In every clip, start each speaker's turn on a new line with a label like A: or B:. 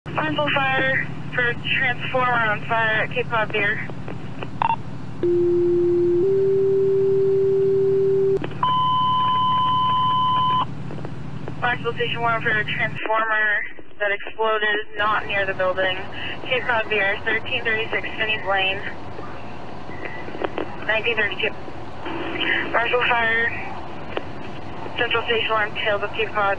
A: Barnstable fire for transformer on fire at Cape Cod Beer. Barnstable Station 1 for a transformer that exploded not near the building. Cape Cod Beer, 1336 Phinney Lane, 1932. Barnstable fire, Central Station Alarm, tails of Cape Cod.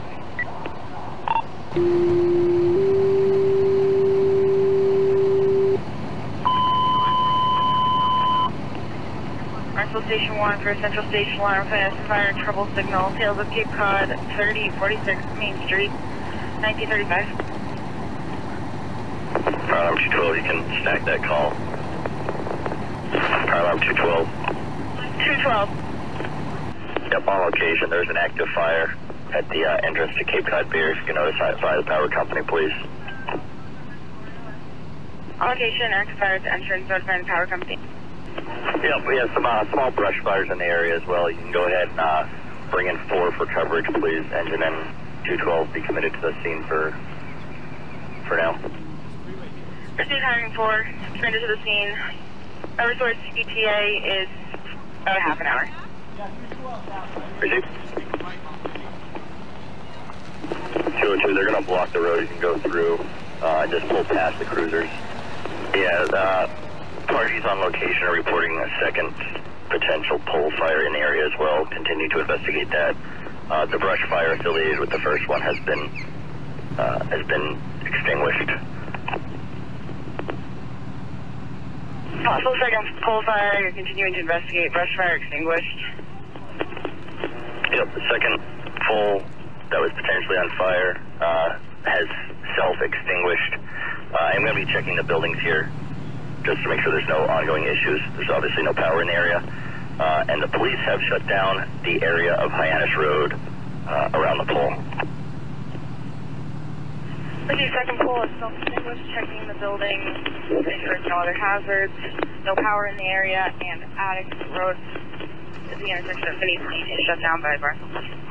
A: Barnstable Station 1 for Central Station Alarm, fire trouble signal, tails of Cape Cod, 3046 Main Street, 1935.
B: Fire alarm 212, you can stack that call. Fire alarm 212.
A: 212.
B: Yep, on location, there's an active fire at the entrance to Cape Cod Beer. If you can notify the power company, please.
A: On location, active fire at the entrance, notifying the power company.
B: Yep, we have some small brush fires in the area as well. You can go ahead and bring in 4 for coverage, please. Engine and 212 be committed to the scene for now.
A: Proceed hiring 4, committed to the scene. Eversource ETA is about a half an hour.
B: Proceed. 202, they're going to block the road. You can go through and just pull past the cruisers. Yeah, parties on location are reporting a second potential pole fire in the area as well. Continue to investigate that. The brush fire affiliated with the first one has been extinguished.
A: Possible second pole fire, you're continuing to investigate. Brush fire extinguished.
B: Yep, the second pole that was potentially on fire has self-extinguished. I'm going to be checking the buildings here just to make sure there's no ongoing issues. There's obviously no power in the area. And the police have shut down the area of Hyannis Road around the pole.
A: Okay, second pole is self-extinguished, checking the building, make sure there's no other hazards, no power in the area, and Attucks Road is the intersection of Phinney is shut down by Barnstable.